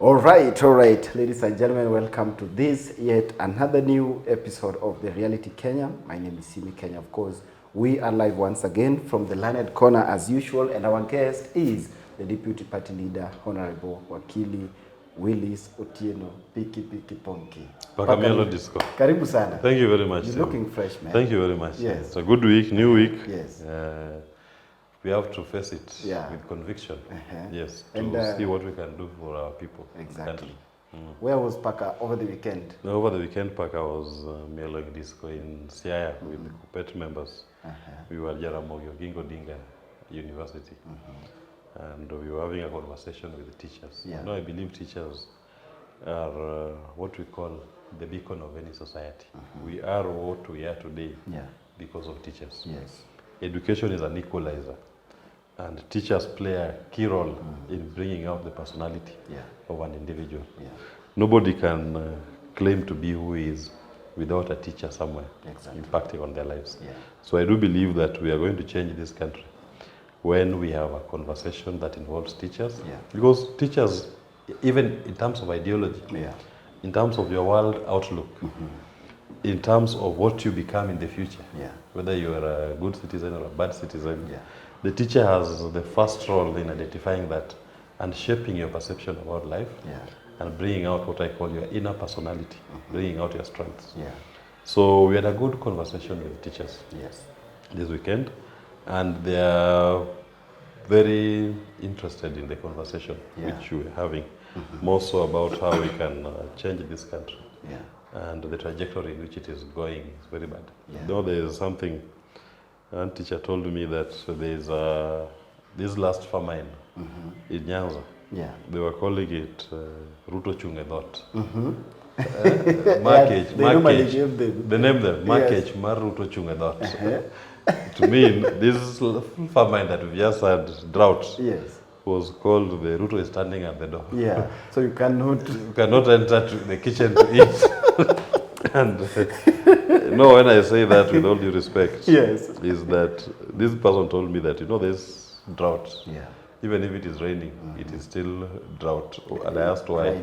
All right, ladies and gentlemen, welcome to this yet another new episode of the Reality Kenya. My name is Simi Kenya, of course. We are live once again from the Learned Corner as usual, and our guest is the Deputy Party Leader, Honorable Wakili Willis Otieno PIKI Ponki. Pakamelo Disco. Karibu sana. Thank you very much. You're looking fresh, man. Thank you very much. Yes. It's a good week, new week. Yes. We have to face it with conviction. Yes, to see what we can do for our people. Exactly. Where was Paka over the weekend? Over the weekend, Paka was Mielog Disco in Siaya with the Kupet members. We were at Jaramogi Oginga Odinga University. And we were having a conversation with the teachers. You know, I believe teachers are what we call the beacon of any society. We are what we are today because of teachers. Yes. Education is an equalizer, and teachers play a key role in bringing out the personality of an individual. Nobody can claim to be who he is without a teacher somewhere impacting on their lives. So I do believe that we are going to change this country when we have a conversation that involves teachers, because teachers, even in terms of ideology, in terms of your world outlook, in terms of what you become in the future, whether you are a good citizen or a bad citizen, the teacher has the first role in identifying that and shaping your perception about life and bringing out what I call your inner personality, bringing out your strengths. So we had a good conversation with teachers this weekend, and they are very interested in the conversation which we're having, more so about how we can change this country. And the trajectory in which it is going is very bad. Though there is something, one teacher told me that there is this last famine in Nyanza. They were calling it Ruto Chungedot. They named them Markage Mar Ruto Chungedot. To me, this famine that we've just had, drought, was called the Ruto is standing at the door. So you cannot enter to the kitchen to eat. And no, when I say that with all due respect, is that this person told me that, there's drought. Even if it is raining, it is still drought. And I asked why.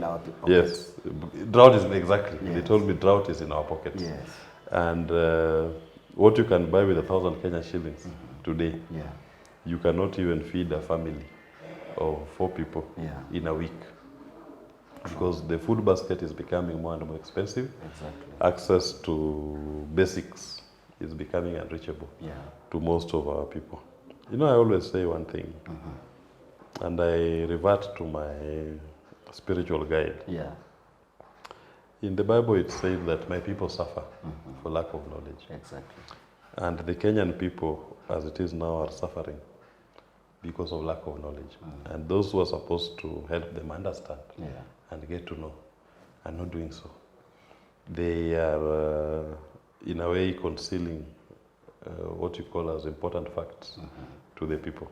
Yes, drought is exactly. They told me drought is in our pockets. And what you can buy with 1,000 Kenya shillings today, you cannot even feed a family of 4 people in a week, because the food basket is becoming more and more expensive. Access to basics is becoming unreachable to most of our people. I always say one thing, and I revert to my spiritual guide. In the Bible it says that my people suffer for lack of knowledge. And the Kenyan people, as it is now, are suffering because of lack of knowledge. And those who are supposed to help them understand and get to know are not doing so. They are, in a way, concealing what you call as important facts to the people.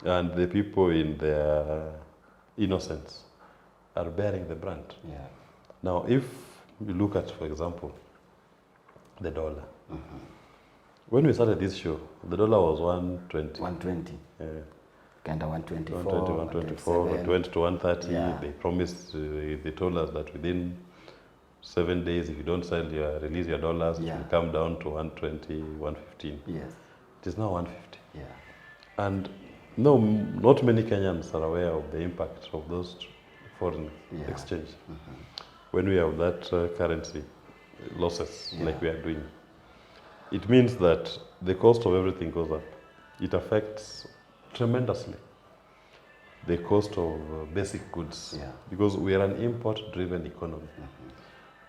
And the people, in their innocence, are bearing the brunt. Now, if you look at, for example, the dollar. When we started this show, the dollar was 120. 120. Kind of 124. 124, it went to 130. They promised, they told us that within 7 days, if you don't release your dollars, it will come down to 120, 115. It is now 150. And no, not many Kenyans are aware of the impact of those foreign exchange. When we have that currency losses like we are doing, it means that the cost of everything goes up. It affects tremendously the cost of basic goods, because we are an import-driven economy.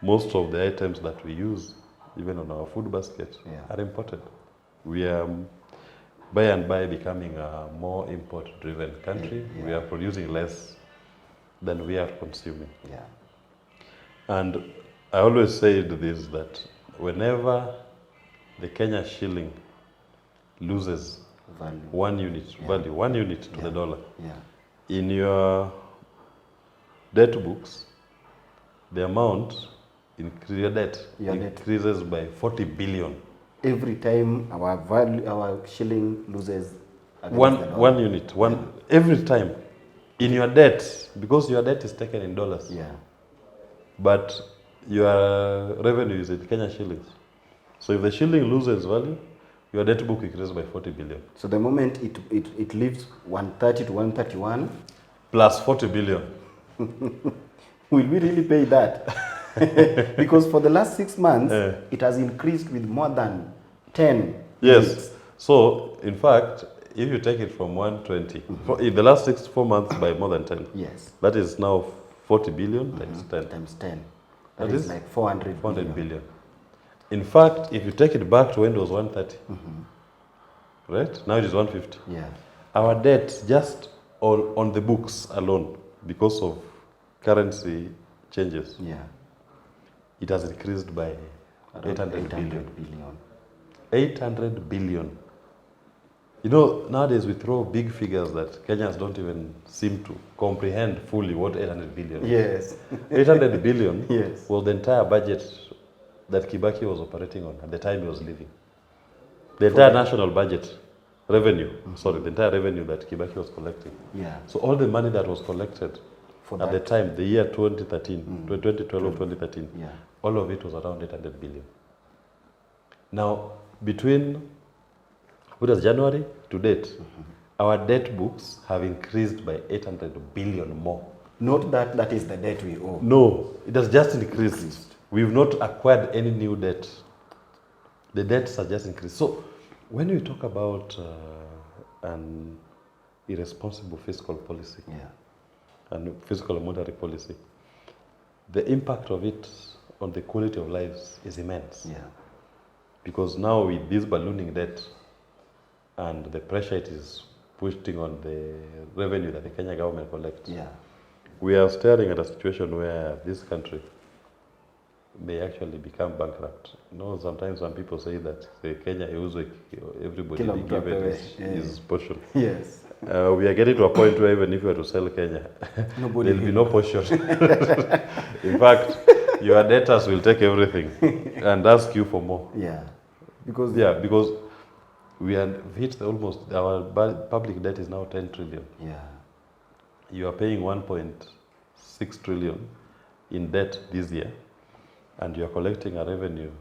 Most of the items that we use, even on our food basket, are imported. We are, by and by, becoming a more import-driven country. We are producing less than we are consuming. And I always said this, that whenever the Kenya shilling loses value, 1 unit to the dollar, in your debt books, the amount your debt increases by 40 billion. Every time our shilling loses one unit, every time In your debt, because your debt is taken in dollars. Yeah. But your revenue is in Kenya shillings. So if the shilling loses value, your debt book increases by 40 billion. So the moment it leaves 130 to 131. Plus 40 billion. Will we really pay that? Because for the last 6 months, it has increased with more than 10. Yes. Units. So, in fact, if you take it from 120, in the last 4 months by more than 10. Yes. That is now 40 billion times 10. Times 10. That is like 400 billion. In fact, if you take it back to when it was 130, right? Now it is 150. Yeah. Our debt just on the books alone, because of currency changes, it has increased by 800 billion. 800 billion. You know, nowadays we throw big figures that Kenyans don't even seem to comprehend fully what 800 billion is. Yes. 800 billion Yes. was the entire budget that Kibaki was operating on at the time he was leaving. The entire national budget revenue, the entire revenue that Kibaki was collecting. Yeah. So all the money that was collected at the time, the year 2013, 2012 or 2013, all of it was around 800 billion. Now, between January to date, our debt books have increased by 800 billion more. Not that is the debt we owe. No, it has just increased. We've not acquired any new debt. The debts are just increased. So, when we talk about an irresponsible fiscal policy and fiscal and monetary policy, the impact of it on the quality of lives is immense. Yeah. Because now with this ballooning debt and the pressure it is pushing on the revenue that the Kenya government collects, we are staring at a situation where this country may actually become bankrupt. You know, sometimes some people say that Kenya everybody be given his portion. Yes. We are getting to a point where even if you were to sell Kenya, there will be no portion. In fact, your debtors will take everything and ask you for more. Yeah. Because we have hit our public debt is now 10 trillion. Yeah. You are paying 1.6 trillion in debt this year, and you are collecting a revenue.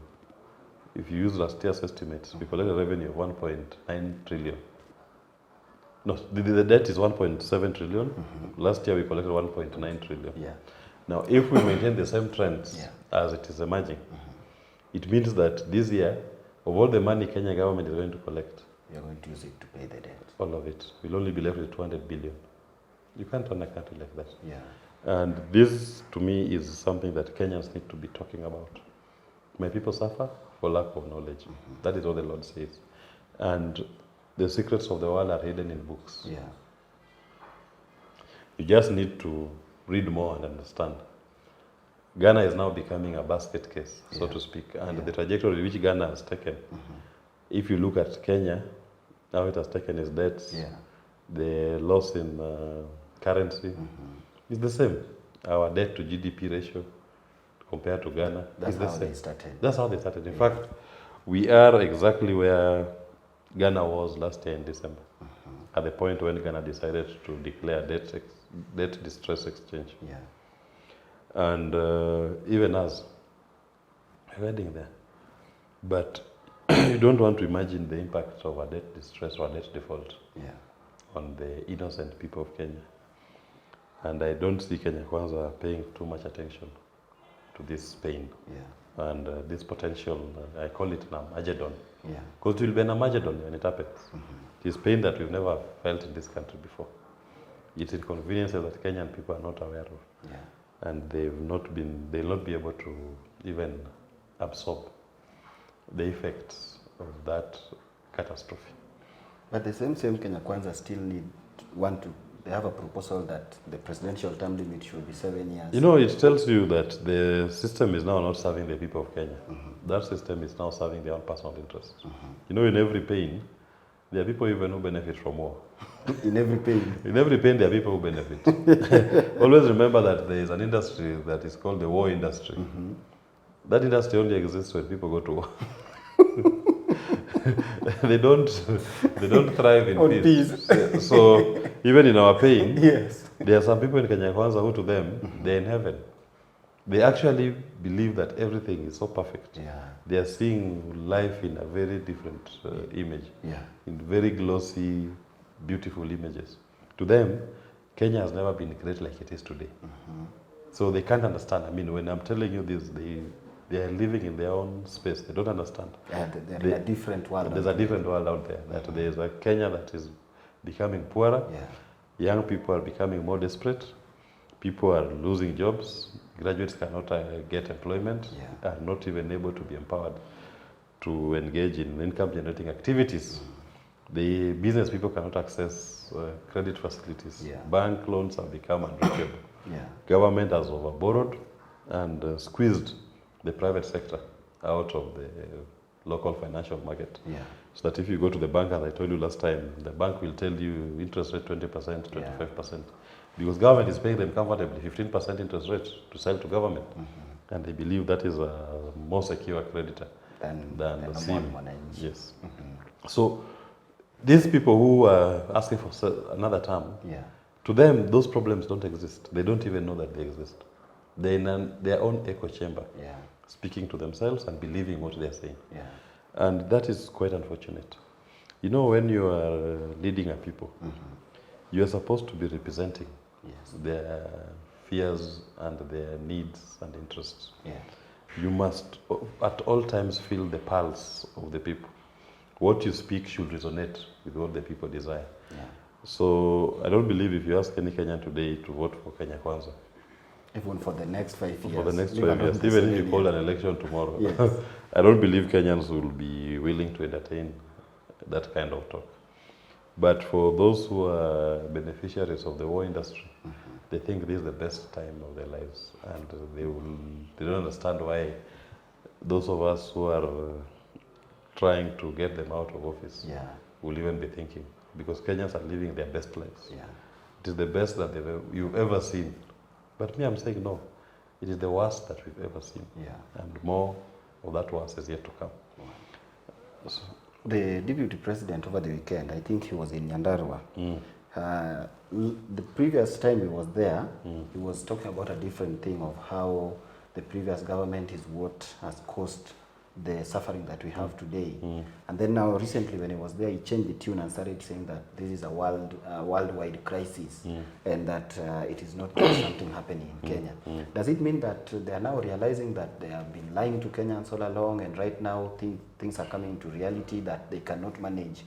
If you use last year's estimates, we collect a revenue of 1.9 trillion. No, the debt is 1.7 trillion. Last year we collected 1.9 trillion. Yeah. Now, if we maintain the same trends as it is emerging, it means that this year, of all the money Kenya government is going to collect, we are going to use it to pay the debt. all of it will only be left with 200 billion. You can't run a country like that. Yeah. And this, to me, is something that Kenyans need to be talking about. My people suffer for lack of knowledge. That is what the Lord says. And the secrets of the world are hidden in books. Yeah. You just need to read more and understand. Ghana is now becoming a basket case, so to speak, and the trajectory which Ghana has taken. If you look at Kenya, how it has taken its debts, the loss in currency is the same. Our debt to GDP ratio compared to Ghana is the same. That's how they started. In fact, we are exactly where Ghana was last year in December, at the point when Ghana decided to declare debt distress exchange. Yeah. And even us, we're heading there. But you don't want to imagine the impact of a debt distress or a debt default on the innocent people of Kenya. And I don't see Kenya Kwanza paying too much attention to this pain and this potential, I call it an Armageddon. Because it will be an Armageddon when it happens. It is pain that we've never felt in this country before. It's inconveniences that Kenyan people are not aware of. And they'll not be able to even absorb the effects of that catastrophe. But the same Kenya Kwanza still they have a proposal that the presidential term limit should be 7 years. You know, it tells you that the system is now not serving the people of Kenya. That system is now serving their own personal interests. You know, in every pain, there are people even who benefit from war. In every pain? In every pain, there are people who benefit. Always remember that there is an industry that is called the war industry. That industry only exists when people go to war. they don't thrive in On peace. So even in our pain, yes, there are some people in Kenya Kwanza who to them, they're in heaven. They actually believe that everything is so perfect. yeah, They are seeing life in a very different image, yeah, in very glossy, beautiful images. To them, Kenya has never been great like it is today. So they can't understand. I mean, when I'm telling you this, they are living in their own space. They don't understand. they're in a different world. There's a different world out there. That there's a Kenya that is becoming poorer. Yeah, Young people are becoming more desperate. People are losing jobs. Graduates cannot get employment. Yeah. Are not even able to be empowered to engage in income-generating activities. The business people cannot access credit facilities. Yeah. Bank loans have become unreachable. yeah, Government has overborrowed and squeezed the private sector out of the local financial market. yeah, So that if you go to the bank, as I told you last time, the bank will tell you interest rate 20%, 25%. Because government is paying them comfortably 15% interest rate to sell to government. And they believe that is a more secure creditor than the SIM. Yes. So these people who are asking for another term, yeah, to them, those problems don't exist. They don't even know that they exist. They're in their own echo chamber, yeah, speaking to themselves and believing what they're saying. yeah, And that is quite unfortunate. You know, when you are leading a people, you are supposed to be representing yes, their fears and their needs and interests. yeah, You must at all times feel the pulse of the people. What you speak should resonate with what the people desire. yeah. So I don't believe if you ask any Kenyan today to vote for Kenya Kwanza, Even for the next 5 years. for the next leave 5 alone years, the even if you 7 call years. an election tomorrow, Yes. I don't believe Kenyans will be willing to entertain that kind of talk. But for those who are beneficiaries of the war industry, they think this is the best time of their lives, and they don't understand why those of us who are trying to get them out of office Yeah, will even be thinking, because Kenyans are living their best lives. yeah, It is the best that you've ever seen. But me, I'm saying no. It is the worst that we've ever seen. yeah. And more of that worst is yet to come. So, The deputy president over the weekend, I think he was in Nyandarua. The previous time he was there, he was talking about a different thing of how the previous government is what has caused the suffering that we have today. And then now recently when he was there, he changed the tune and started saying that this is a worldwide crisis and that it is not just something happening in Kenya. Does it mean that they are now realizing that they have been lying to Kenyans all along, and right now things are coming to reality that they cannot manage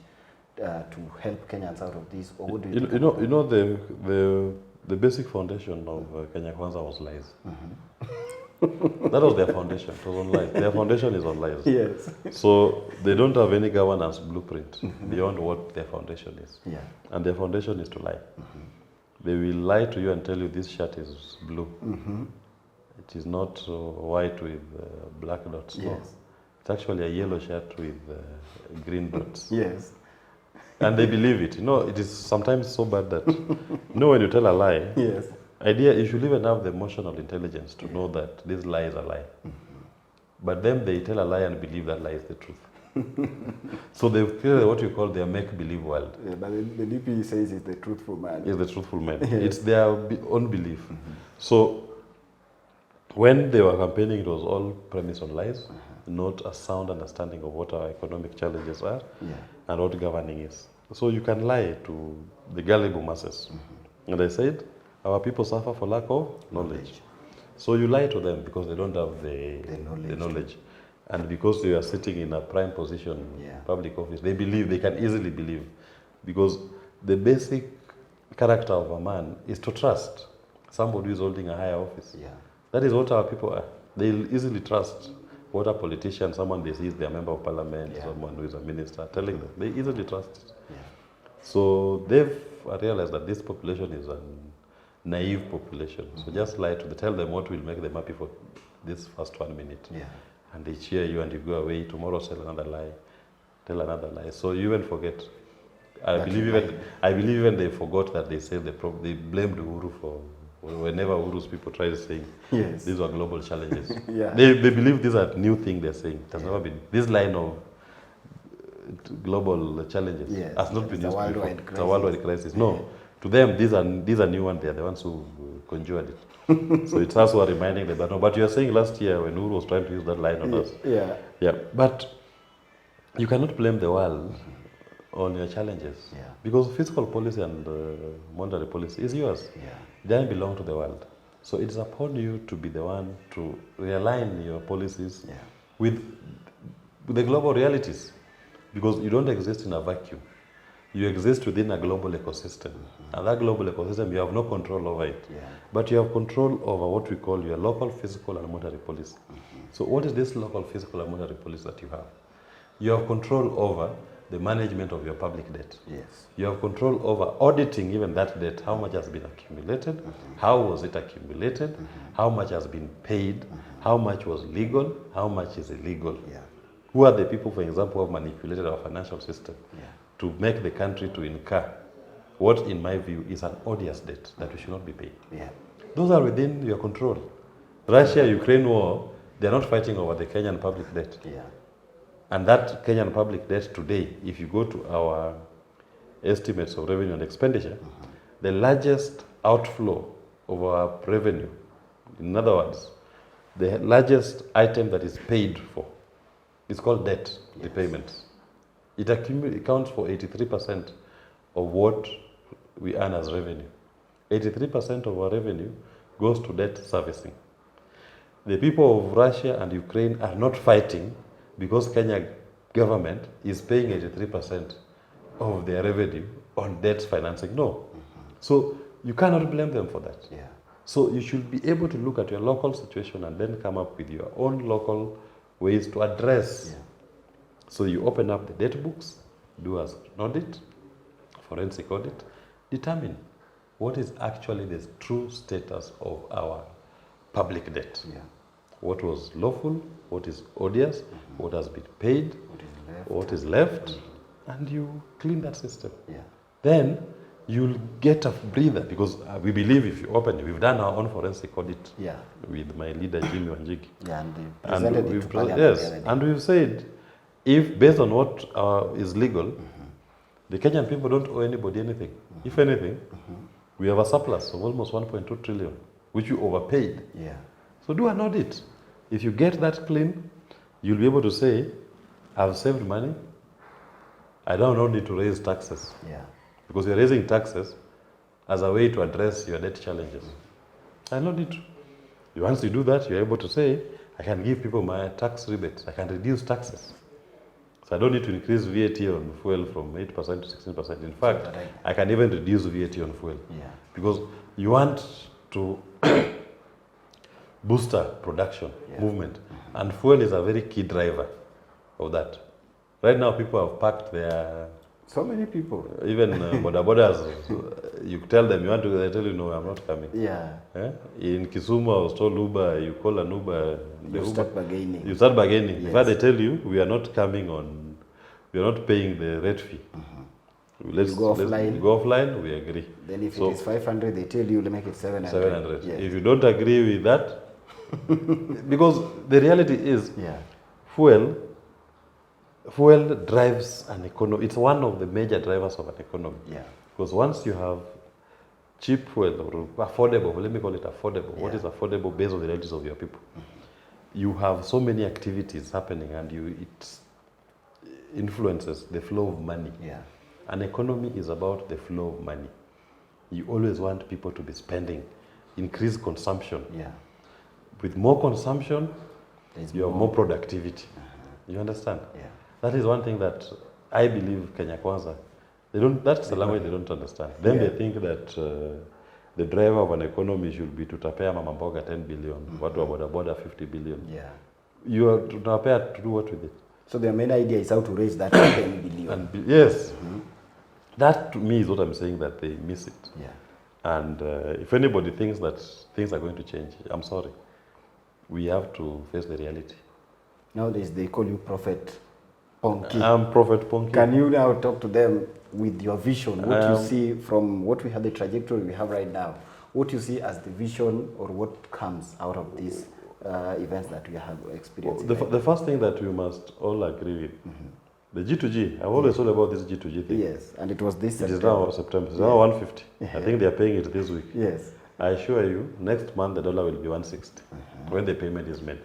to help Kenyans out of this? Or what do you think? you know the basic foundation of Kenya Kwanza was lies. That was their foundation. It was on lies. Their foundation is on lies. Yes. So they don't have any governance blueprint beyond what their foundation is. Yeah. And their foundation is to lie. They will lie to you and tell you this shirt is blue. It is not white with black dots. No. Yes. It's actually a yellow shirt with green dots. Yes. And they believe it. You know, it is sometimes so bad that, you know, when you tell a lie, Yes. you should even have the emotional intelligence to know that this lie is a lie. But then they tell a lie and believe that lie is the truth. So they've created what you call their make-believe world. Yeah, but the DP says it's the truthful man. It's the truthful man. Yes. It's their own belief. So when they were campaigning, it was all premised on lies, not a sound understanding of what our economic challenges are and what governing is. So you can lie to the gullible masses. And I said, our people suffer for lack of knowledge. So you lie to them because they don't have the knowledge. And because they are sitting in a prime position, public office, they can easily believe. Because the basic character of a man is to trust somebody who is holding a higher office. Yeah. That is what our people are. They'll easily trust what a politician, someone they see is their member of parliament, someone who is a minister, telling them. They easily trust it. Yeah. So they've realized that this population is a naive population. So just lie to them, tell them what will make them happy for this first 1 minute. Yeah. And they cheer you and you go away. Tomorrow tell another lie, tell another lie. So you even forget. I believe even they forgot that they said they blamed Uhuru for whenever Uhuru's people try to say these are global challenges. They believe these are new things they're saying. It has never been this line of global challenges. Yes, Has not been it's used a before. worldwide It's a worldwide crisis. No, to them these are new ones. They are the ones who conjured it. So it's us who are reminding them. But you are saying last year when Uhuru was trying to use that line on us. Yeah. But you cannot blame the world on your challenges because fiscal policy and monetary policy is yours. It doesn't belong to the world. So it's upon you to be the one to realign your policies with the global realities, because you don't exist in a vacuum. You exist within a global ecosystem. And that global ecosystem, you have no control over it. But you have control over what we call your local fiscal and monetary policy. So what is this local fiscal and monetary policy that you have? You have control over the management of your public debt. You have control over auditing even that debt, how much has been accumulated, how was it accumulated, how much has been paid, how much was legal, how much is illegal. Who are the people, for example, who have manipulated our financial system to make the country to incur what, in my view, is an odious debt that we should not be paying. Those are within your control. Russia-Ukraine war, they're not fighting over the Kenyan public debt. And that Kenyan public debt today, if you go to our estimates of revenue and expenditure, the largest outflow of our revenue, in other words, the largest item that is paid for, is called debt repayments. It accounts for 83% of what we earn as revenue. 83% of our revenue goes to debt servicing. The people of Russia and Ukraine are not fighting because Kenya government is paying 83% of their revenue on debt financing. No. So you cannot blame them for that. So you should be able to look at your local situation and then come up with your own local ways to address. So you open up the debt books, do an audit, forensic audit, determine what is actually the true status of our public debt. What was lawful, what is odious, what has been paid, what is left, and you clean that system. Then you'll get a breather, because we believe if you open it, we've done our own forensic audit with my leader Jimmy Wanjigi. And we've said, if based on what is legal, the Kenyan people don't owe anybody anything. If anything, we have a surplus of almost 1.2 trillion, which you overpaid. So do an audit. If you get that clean, you'll be able to say, I've saved money. I don't need to raise taxes. Because you're raising taxes as a way to address your debt challenges. I don't need to. Once you do that, you're able to say, I can give people my tax rebates. I can reduce taxes. So I don't need to increase VAT on fuel from 8% to 16%. In fact, I can even reduce VAT on fuel. Because you want to booster production, movement. And fuel is a very key driver of that. Right now, people have packed their... So many people. Even bodabodas, you tell them you want to, they tell you, no, I'm not coming. In Kisumu, I was told Uber, you call an Uber. You start bargaining. You start bargaining. In fact, they tell you, we are not coming on, we are not paying the rate fee. Let's go offline, we agree. Then if it is 500, they tell you, make it 700. 700. If you don't agree with that, because the reality is, fuel drives an economy. It's one of the major drivers of an economy. Because once you have cheap fuel or affordable, let me call it affordable. What is affordable based on the realities of your people? You have so many activities happening, and it influences the flow of money. An economy is about the flow of money. You always want people to be spending, increase consumption. With more consumption, you have more productivity. You understand? That is one thing that I believe Kenya Kwanza, that's the language they don't understand. Then they think that the driver of an economy should be to tapea mama mboga 10 billion, watu wa boda boda 50 billion. You are to tapea to do what with it? So their main idea is how to raise that 10 billion. Yes. That to me is what I'm saying, that they miss it. And if anybody thinks that things are going to change, I'm sorry. We have to face the reality. Nowadays they call you Prophet Ponki. I'm Prophet Ponki. Can you now talk to them with your vision? What you see from what we have, the trajectory we have right now, what you see as the vision or what comes out of these events that we have experienced? The first thing that we must all agree with, The G2G, I've always told about this G2G thing. Yes, and it was this It September. is now September. It's now 150. I think they are paying it this week. Yes. I assure you, next month the dollar will be 160 when the payment is made.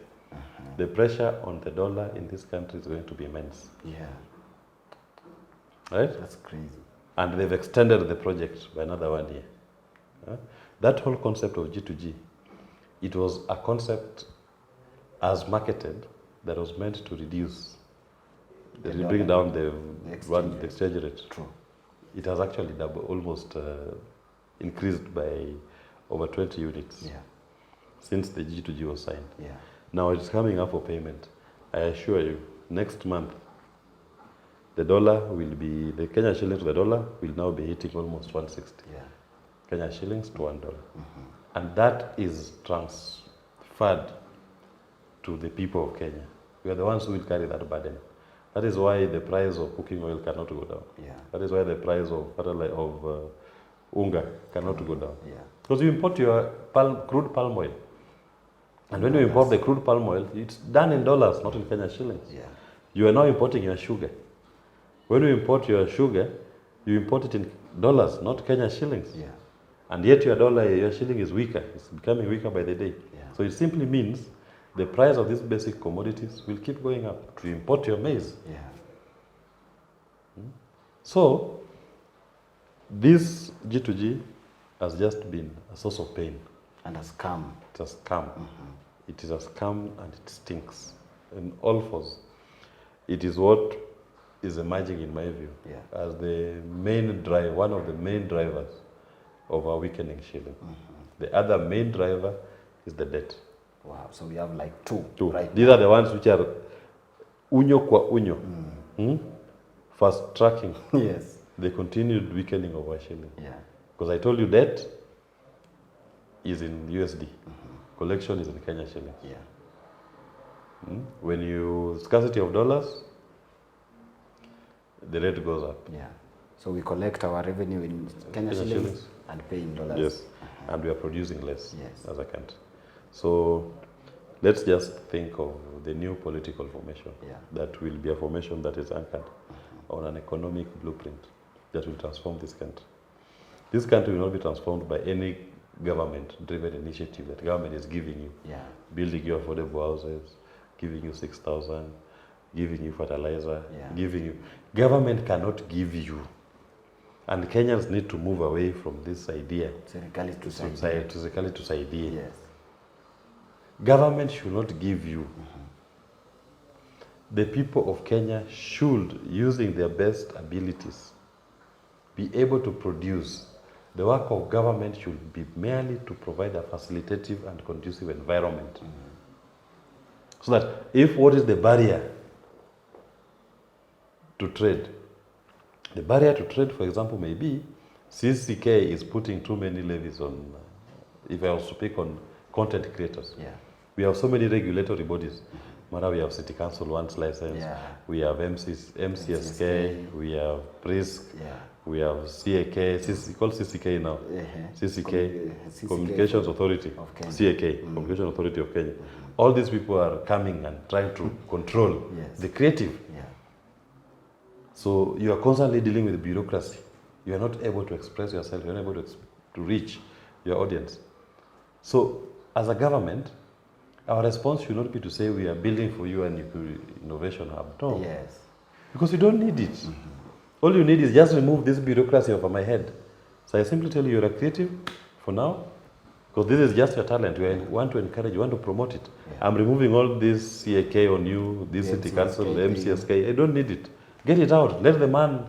The pressure on the dollar in this country is going to be immense. Yeah. Right? That's crazy. And they've extended the project by another 1 year. That whole concept of G2G, it was a concept as marketed that was meant to reduce, bring down the exchange rate. True. It has actually almost increased by over 20 units since the G2G was signed. Yeah. Now it's coming up for payment. I assure you, next month, the dollar will be, the Kenya shilling to the dollar will now be hitting almost 160. Yeah. Kenya shillings to $1. And that is transferred to the people of Kenya. We are the ones who will carry that burden. That is why the price of cooking oil cannot go down. Yeah. That is why the price of unga cannot go down. Yeah. Because you import your crude palm oil. And when you import the crude palm oil, it's done in dollars, not in Kenya shillings. Yeah. You are now importing your sugar. When you import your sugar, you import it in dollars, not Kenya shillings. Yeah. And yet your shilling is weaker. It's becoming weaker by the day. Yeah. So it simply means the price of these basic commodities will keep going up to import your maize. Yeah. So this G2G has just been a source of pain. And a scam. It's a scam. It is a scam and it stinks. And all fours. It is what is emerging, in my view, as the main drive, one of the main drivers of our weakening shilling. The other main driver is the debt. Wow, so we have like two. Right. These are the ones which are unyo kwa unyo. Fast tracking. Yes. The continued weakening of our shilling. Yeah. Because I told you debt is in USD. Collection is in Kenya shillings. Yeah. When you scarcity of dollars, the rate goes up. Yeah. So we collect our revenue in Kenya shillings and pay in dollars. Yes. And we are producing less Yes. as a country. So let's just think of the new political formation. That will be a formation that is anchored on an economic blueprint that will transform this country. This country will not be transformed by any government-driven initiative that government is giving you. Building you affordable houses, giving you 6,000, giving you fertilizer, giving you. Government cannot give you. And Kenyans need to move away from this idea. Serikali tusaidie. Yes. Government should not give you. The people of Kenya should, using their best abilities, be able to produce. The work of government should be merely to provide a facilitative and conducive environment. So that if what is the barrier to trade? The barrier to trade, for example, may be CCK is putting too many levies on, if I was to speak on content creators. We have so many regulatory bodies. Mara, we have City Council once license, we have MCSK, we have PRISC, we have CAK, called CCK now, CCK, Communications Authority, CAK, Communication Authority of Kenya. All these people are coming and trying to control the creative. So you are constantly dealing with bureaucracy. You are not able to express yourself, you are not able to reach your audience. So as a government, our response should not be to say we are building for you an innovation hub. No. Because you don't need it. All you need is just remove this bureaucracy over my head. So I simply tell you, you're a creative for now, because this is just your talent. We want to encourage, you want to promote it. I'm removing all this CAK on you, this City Council, MCSK. I don't need it. Get it out. Let the man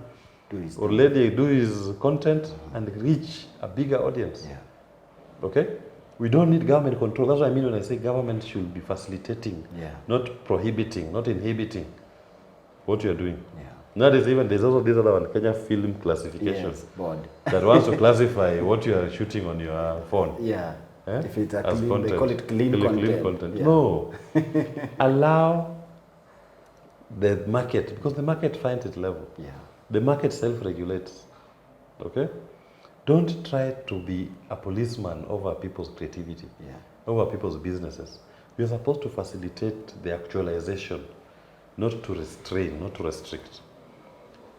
or lady do his content and reach a bigger audience. Okay? We don't need government control. That's what I mean when I say government should be facilitating, not prohibiting, not inhibiting what you're doing. That is even, there's also this other one, Kenya Film Classification, board. that wants to classify what you are shooting on your phone. If it's as clean, content. they call it clean content. No. Allow the market, because the market finds its level. The market self-regulates. Okay? Don't try to be a policeman over people's creativity, over people's businesses. You're supposed to facilitate the actualization, not to restrain, not to restrict.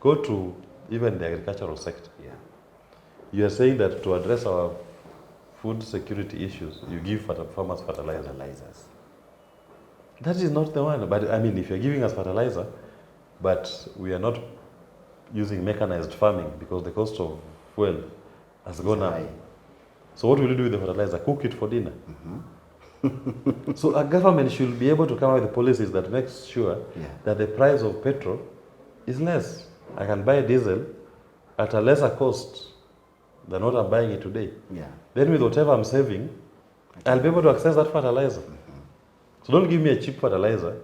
Go to even the agricultural sector. Yeah. You are saying that to address our food security issues, you give farmers fertilizers. That is not the one. But I mean, if you're giving us fertilizer, but we are not using mechanized farming because the cost of fuel has gone up. So what will you do with the fertilizer? Cook it for dinner. So a government should be able to come up with policies that make sure that the price of petrol is less. I can buy diesel at a lesser cost than what I'm buying it today. Yeah. Then with whatever I'm saving, I'll be able to access that fertilizer. So don't give me a cheap fertilizer,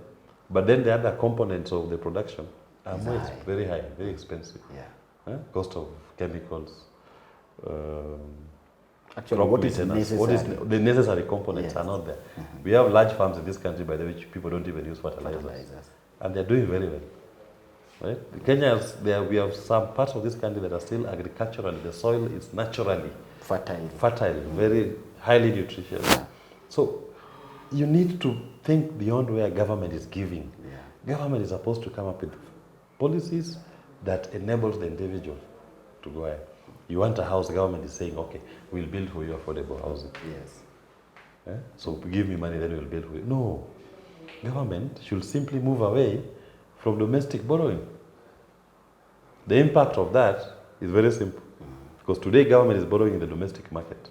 but then the other components of the production are very high, very expensive. Yeah. Cost of chemicals. Actually, what is the necessary components are not there. We have large farms in this country, by the way, which people don't even use fertilizers. And they're doing very well. Right? The Kenyans, we have some parts of this country that are still agricultural. The soil is naturally fertile, very highly nutritious. Yeah. So you need to think beyond where government is giving. Yeah. Government is supposed to come up with policies that enables the individual to go ahead. You want a house, the government is saying, okay, we'll build for you affordable housing. Yes. So give me money, then we'll build for you. No. Government should simply move away from domestic borrowing. The impact of that is very simple. Because today government is borrowing in the domestic market.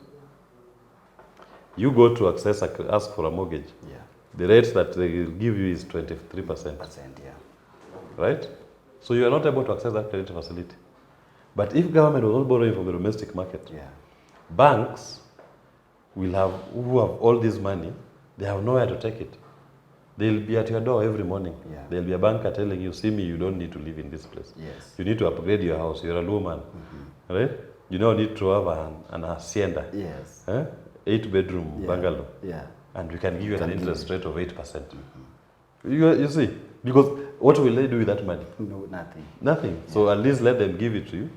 You go to ask for a mortgage. Yeah. The rate that they will give you is 23%. Yeah. Right? So you are not able to access that credit facility. But if government was not borrowing from the domestic market, banks will have, who have all this money, they have nowhere to take it. They'll be at your door every morning. Yeah. There'll be a banker telling you, see me, you don't need to live in this place. Yes. You need to upgrade your house. You're a low man. Right? You don't need to have an hacienda. Yes. 8-bedroom bungalow. Yeah. And we can give you an interest rate of 8%. You see? Because what will they do with that money? No, nothing. Nothing. So at least let them give it to you.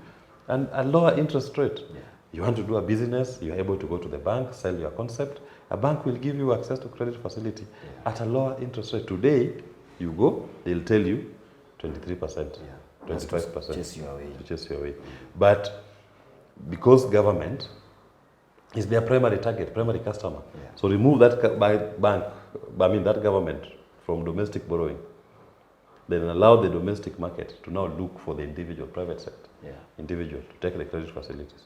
And a lower interest rate. Yeah. You want to do a business, you're able to go to the bank, sell your concept. A bank will give you access to credit facility at a lower interest rate. Today, you go, they'll tell you 23%, 25%. To chase you away. To chase you away. But because government is their primary target, primary customer. Yeah. So remove that that government from domestic borrowing. Then allow the domestic market to now look for the individual, private sector, individual, to take the credit facilities.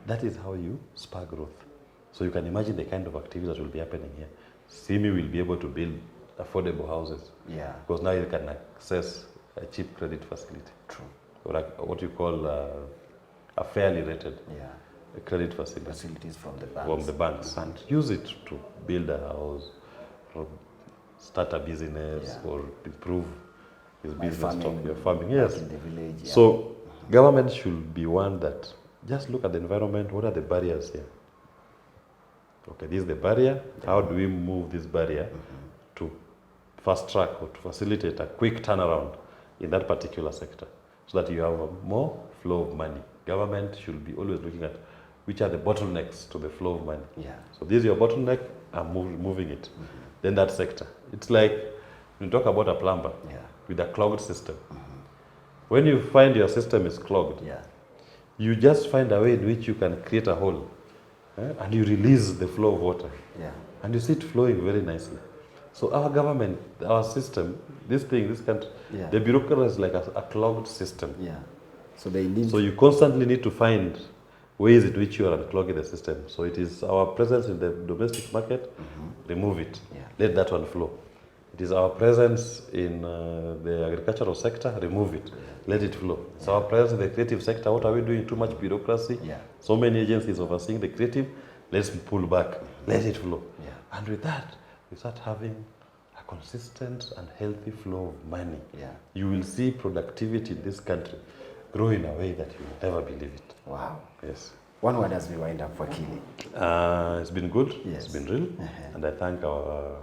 That is how you spur growth. So you can imagine the kind of activities that will be happening here. SIMI will be able to build affordable houses. Yeah. Because now you can access a cheap credit facility. True. Or what you call a fairly rated credit facility. Facilities from the banks. From the banks. And use it to build a house, or start a business, or improve his business, your farming. Yes. In the village, So government should be one that just look at the environment. What are the barriers here? Okay, this is the barrier. How do we move this barrier to fast track or to facilitate a quick turnaround in that particular sector so that you have a more flow of money? Government should be always looking at which are the bottlenecks to the flow of money. Yeah. So this is your bottleneck, I'm moving it. Then that sector. It's like when you talk about a plumber with a clogged system. When you find your system is clogged, you just find a way in which you can create a hole. And you release the flow of water. Yeah. And you see it flowing very nicely. So our government, our system, this country, the bureaucracy is like a clogged system. Yeah. So you constantly need to find ways in which you are unclogging the system. So it is our presence in the domestic market, remove it. Yeah. Let that one flow. It is our presence in the agricultural sector, remove it. Let it flow. It's our presence in the creative sector. What are we doing? Too much bureaucracy. Yeah. So many agencies overseeing the creative. Let's pull back. Let it flow. Yeah. And with that, we start having a consistent and healthy flow of money. Yeah. You will see productivity in this country grow in a way that you will never believe it. Wow. Yes. One word as we wind up for Kili. It's been good. Yes. It's been real. And I thank our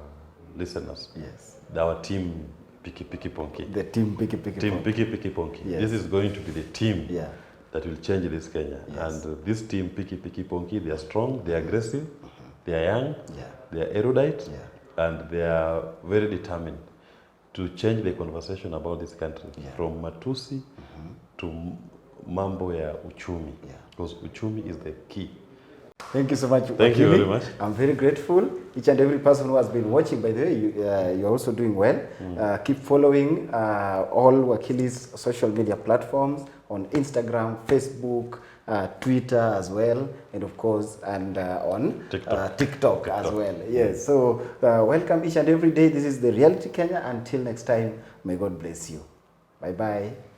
listeners. Yes. Our team PIKI PONKI. The team PIKI PONKI. Yes. This is going to be the team that will change this Kenya. Yes. And this team PIKI PONKI, they are strong, they are aggressive, they are young, they are erudite, and they are very determined to change the conversation about this country from Matusi to mambo ya uchumi. Because uchumi is the key. Thank you so much. Thank you very much. I'm very grateful. Each and every person who has been watching, by the way, you're also doing well. Keep following all Wakili's social media platforms on Instagram, Facebook, Twitter as well, and of course, and on TikTok as well. Yes, so welcome each and every day. This is the Reality Kenya. Until next time, may God bless you. Bye-bye.